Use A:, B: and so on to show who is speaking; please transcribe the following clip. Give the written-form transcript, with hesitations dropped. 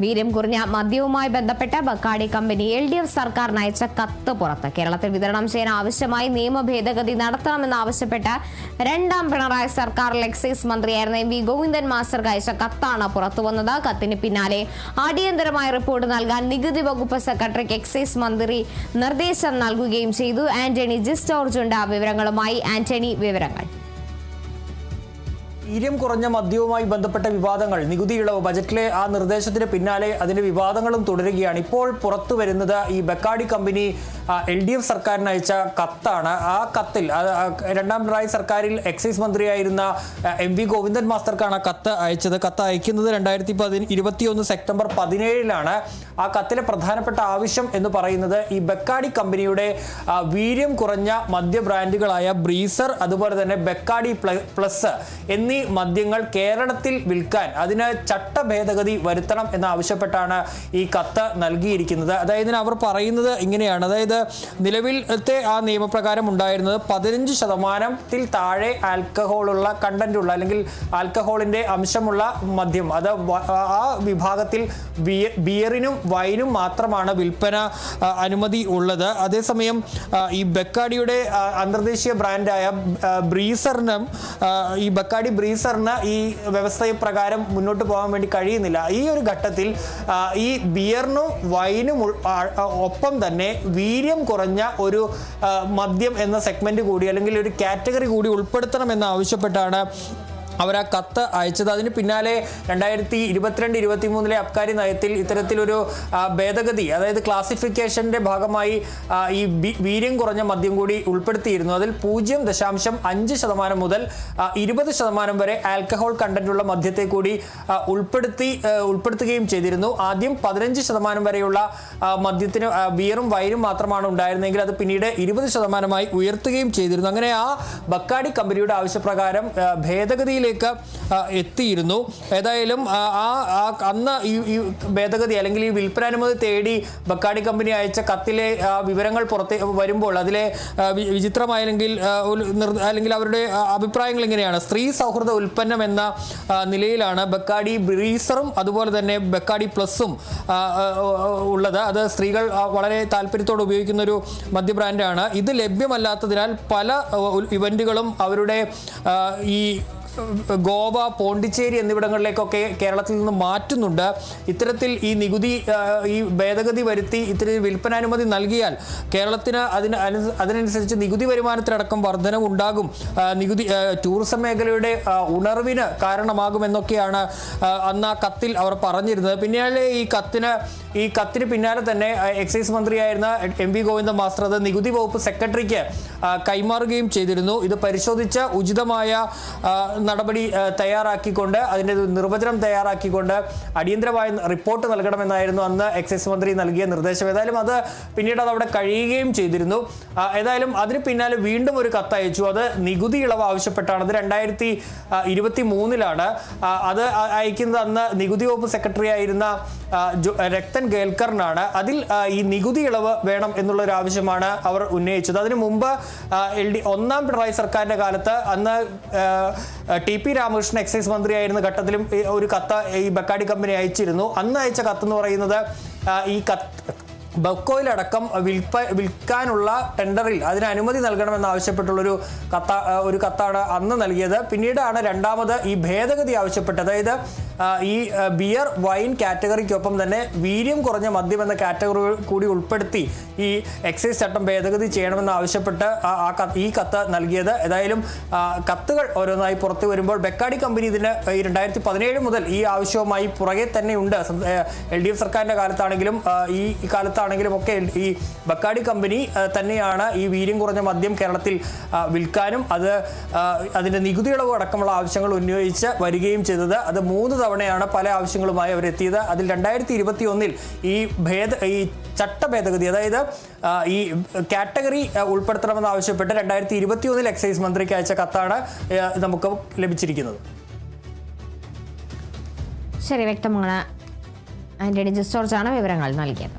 A: വീര്യം കുറഞ്ഞ മദ്യവുമായി ബന്ധപ്പെട്ട് ബക്കാടി കമ്പനി LDF സർക്കാരിന് അയച്ച കത്ത് പുറത്ത്. കേരളത്തിൽ വിതരണം ചെയ്യാൻ ആവശ്യമായി നിയമ ഭേദഗതി നടത്തണമെന്നാവശ്യപ്പെട്ട് രണ്ടാം പിണറായി സർക്കാരിൽ എക്സൈസ് മന്ത്രിയായിരുന്ന MV ഗോവിന്ദൻ മാസ്റ്റർക്ക് അയച്ച കത്താണ് പുറത്തുവന്നത്. കത്തിന് പിന്നാലെ അടിയന്തരമായ റിപ്പോർട്ട് നൽകാൻ നികുതി വകുപ്പ് സെക്രട്ടറിക്ക് എക്സൈസ് മന്ത്രി നിർദ്ദേശം നൽകുകയും ചെയ്തു. ആന്റണി ജിസ്റ്റോർജ് ഉണ്ട് വിവരങ്ങളുമായി. ആന്റണി, വിവരങ്ങൾ.
B: വീര്യം കുറഞ്ഞ മദ്യവുമായി ബന്ധപ്പെട്ട വിവാദങ്ങൾ, നികുതി ഇളവ്, ബജറ്റിലെ ആ നിർദ്ദേശത്തിന് പിന്നാലെ അതിന്റെ വിവാദങ്ങളും തുടരുകയാണ്. ഇപ്പോൾ പുറത്തു വരുന്നത് ഈ ബക്കാടി കമ്പനി LDF സർക്കാരിന് അയച്ച കത്താണ്. ആ കത്തിൽ രണ്ടാം പിണറായി സർക്കാരിൽ എക്സൈസ് മന്ത്രിയായിരുന്ന MV ഗോവിന്ദൻ മാസ്റ്റർക്കാണ് ആ കത്ത് അയച്ചത്. കത്ത് അയക്കുന്നത് 2021 സെപ്റ്റംബർ 17 ആ കത്തിലെ പ്രധാനപ്പെട്ട ആവശ്യം എന്ന് പറയുന്നത് ഈ ബക്കാടി കമ്പനിയുടെ വീര്യം കുറഞ്ഞ മദ്യ ബ്രാൻഡുകളായ ബ്രീസർ, അതുപോലെ തന്നെ ബക്കാടി പ്ലസ് എന്നീ മദ്യങ്ങൾ കേരളത്തിൽ വിൽക്കാൻ അതിന് ചട്ട ഭേദഗതി വരുത്തണം എന്നാവശ്യപ്പെട്ടാണ് ഈ കത്ത് നൽകിയിരിക്കുന്നത്. അതായത് അവർ പറയുന്നത് ഇങ്ങനെയാണ്. അതായത് നിലവിലത്തെ ആ നിയമപ്രകാരം ഉണ്ടായിരുന്നത് 15% താഴെ ആൽക്കഹോളുള്ള കണ്ടന്റുള്ള അല്ലെങ്കിൽ ആൽക്കഹോളിന്റെ അംശമുള്ള മദ്യം, അത് ആ വിഭാഗത്തിൽ ബിയറിനും വൈനും മാത്രമാണ് വിൽപ്പന അനുമതി ഉള്ളത്. അതേസമയം ഈ ബക്കാടിയുടെ അന്തർദേശീയ ബ്രാൻഡായ ബ്രീസറിനും ഈ ബക്കാടി ബ്രീസറിന് ഈ വ്യവസ്ഥ പ്രകാരം മുന്നോട്ട് പോകാൻ വേണ്ടി കഴിയുന്നില്ല. ഈ ഒരു ഘട്ടത്തിൽ ഈ ബിയറിനും വൈനും ഒപ്പം തന്നെ വീര്യം കുറഞ്ഞ ഒരു മദ്യം എന്ന സെഗ്മെന്റ് കൂടി അല്ലെങ്കിൽ ഒരു കാറ്റഗറി കൂടി ഉൾപ്പെടുത്തണമെന്ന് ആവശ്യപ്പെട്ടാണ് അവർ ആ കത്ത് അയച്ചത്. അതിന് പിന്നാലെ 2022-23 അബ്കാരി നയത്തിൽ ഇത്തരത്തിലൊരു ഭേദഗതി, അതായത് ക്ലാസിഫിക്കേഷന്റെ ഭാഗമായി ഈ വീര്യം കുറഞ്ഞ മദ്യം കൂടി ഉൾപ്പെടുത്തിയിരുന്നു. അതിൽ 0.5% മുതൽ 20% വരെ ആൽക്കഹോൾ കണ്ടന്റുള്ള മദ്യത്തെ കൂടി ഉൾപ്പെടുത്തുകയും ചെയ്തിരുന്നു. ആദ്യം 15% വരെയുള്ള മദ്യത്തിന് ബിയറും വൈനും മാത്രമാണ് ഉണ്ടായിരുന്നെങ്കിൽ അത് പിന്നീട് 20% ഉയർത്തുകയും ചെയ്തിരുന്നു. അങ്ങനെ ആ ബക്കാടി കമ്പനിയുടെ ആവശ്യപ്രകാരം ഭേദഗതിയിൽ എത്തിയിരുന്നു. ഏതായാലും അന്ന് ഈ ഭേദഗതി അല്ലെങ്കിൽ ഈ വിൽപ്പനാനുമതി തേടി ബക്കാടി കമ്പനി അയച്ച കത്തിലെ വിവരങ്ങൾ പുറത്ത് വരുമ്പോൾ അതിലെ വിചിത്രമായെങ്കിൽ അവരുടെ അഭിപ്രായങ്ങൾ ഇങ്ങനെയാണ്. സ്ത്രീ സൗഹൃദ ഉൽപ്പന്നം എന്ന നിലയിലാണ് ബക്കാടി ബ്രീസറും അതുപോലെ തന്നെ ബക്കാടി പ്ലസും ഉള്ളത്. അത് സ്ത്രീകൾ വളരെ താല്പര്യത്തോടെ ഉപയോഗിക്കുന്ന ഒരു മദ്യ ബ്രാൻഡാണ്. ഇത് ലഭ്യമല്ലാത്തതിനാൽ പല ഇവന്റുകളും അവരുടെ ഈ ഗോവ, പോണ്ടിച്ചേരി എന്നിവിടങ്ങളിലേക്കൊക്കെ കേരളത്തിൽ നിന്ന് മാറ്റുന്നുണ്ട്. ഇത്തരത്തിൽ ഈ നികുതി ഈ ഭേദഗതി വരുത്തി ഇത്തരം വിൽപ്പനാനുമതി നൽകിയാൽ കേരളത്തിന് അതിനനുസരിച്ച് നികുതി വരുമാനത്തിലടക്കം വർധനവ് ഉണ്ടാകും, നികുതി ടൂറിസം മേഖലയുടെ ഉണർവിന് കാരണമാകുമെന്നൊക്കെയാണ് അന്ന് ആ കത്തിൽ അവർ പറഞ്ഞിരുന്നത്. പിന്നാലെ ഈ കത്തിന് പിന്നാലെ തന്നെ എക്സൈസ് മന്ത്രിയായിരുന്ന MV ഗോവിന്ദൻ മാസ്റ്റർ അത് നികുതി വകുപ്പ് സെക്രട്ടറിക്ക് കൈമാറുകയും ചെയ്തിരുന്നു. ഇത് പരിശോധിച്ച് ഉചിതമായ നടപടി തയ്യാറാക്കിക്കൊണ്ട് അതിൻ്റെ നിർവചനം തയ്യാറാക്കിക്കൊണ്ട് അടിയന്തരമായ റിപ്പോർട്ട് നൽകണമെന്നായിരുന്നു അന്ന് എക്സൈസ് മന്ത്രി നൽകിയ നിർദ്ദേശം. ഏതായാലും അത് പിന്നീട് അവിടെ കഴിയുകയും ചെയ്തിരുന്നു. ഏതായാലും അതിന് പിന്നാലെ വീണ്ടും ഒരു കത്തയച്ചു. അത് നികുതി ഇളവ് ആവശ്യപ്പെട്ടാണ്. അത് 2023 അത് അയക്കുന്നത് അന്ന് നികുതി വകുപ്പ് സെക്രട്ടറി ആയിരുന്ന രക്തൻ കേൽക്കറിനാണ്. അതിൽ ഈ നികുതി ഇളവ് വേണം എന്നുള്ളൊരു ആവശ്യമാണ് അവർ ഉന്നയിച്ചത്. അതിനു മുമ്പ് ഒന്നാം പിണറായി സർക്കാരിന്റെ കാലത്ത് അന്ന് TP രാമകൃഷ്ണൻ എക്സൈസ് മന്ത്രിയായിരുന്ന ഘട്ടത്തിലും ഒരു കത്ത് ഈ ബക്കാടി കമ്പനി അയച്ചിരുന്നു. അന്ന് അയച്ച കത്ത് എന്ന് പറയുന്നത് ഈ ബക്കോയിലടക്കം വിൽക്കാനുള്ള ടെൻഡറിൽ അതിന് അനുമതി നൽകണമെന്നാവശ്യപ്പെട്ടുള്ളൊരു കത്താണ് അന്ന് നൽകിയത്. പിന്നീടാണ് രണ്ടാമത് ഈ ഭേദഗതി ആവശ്യപ്പെട്ടത്. അതായത് ഈ ബിയർ, വൈൻ കാറ്റഗറിക്കൊപ്പം തന്നെ വീര്യം കുറഞ്ഞ മദ്യം എന്ന കാറ്റഗറി കൂടി ഉൾപ്പെടുത്തി ഈ എക്സൈസ് ചട്ടം ഭേദഗതി ചെയ്യണമെന്ന് ആവശ്യപ്പെട്ട് ഈ കത്ത് നൽകിയത്. ഏതായാലും കത്തുകൾ ഓരോന്നായി പുറത്തു വരുമ്പോൾ ബക്കാടി കമ്പനി ഇതിന് 2017 മുതൽ ഈ ആവശ്യവുമായി പുറകെ തന്നെയുണ്ട്. LDF സർക്കാരിൻ്റെ കാലത്താണെങ്കിലും ഈ കാലത്താണെങ്കിലും ഒക്കെ ഈ ബക്കാടി കമ്പനി തന്നെയാണ് ഈ വീര്യം കുറഞ്ഞ മദ്യം കേരളത്തിൽ വിൽക്കാനും അതിൻ്റെ നികുതി ഇളവ് അടക്കമുള്ള ആവശ്യങ്ങൾ ഉന്നയിച്ച് വരികയും ചെയ്തത്. അത് 3 തവണയാണ് പല ആവശ്യങ്ങളുമായി അവരെത്തിയത്. അതിൽ 2021 ഈ ചട്ട ഭേദഗതി, അതായത് ഈ കാറ്റഗറി ഉൾപ്പെടുത്തണമെന്ന് ആവശ്യപ്പെട്ട് 2021 എക്സൈസ് മന്ത്രിക്ക് അയച്ച കത്താണ് നമുക്ക് ലഭിച്ചിരിക്കുന്നത്.
A: ശരി, വ്യക്തമാണ്. ആന്റണി ജിസ്റ്റോർജാണ് വിവരങ്ങൾ നൽകിയത്.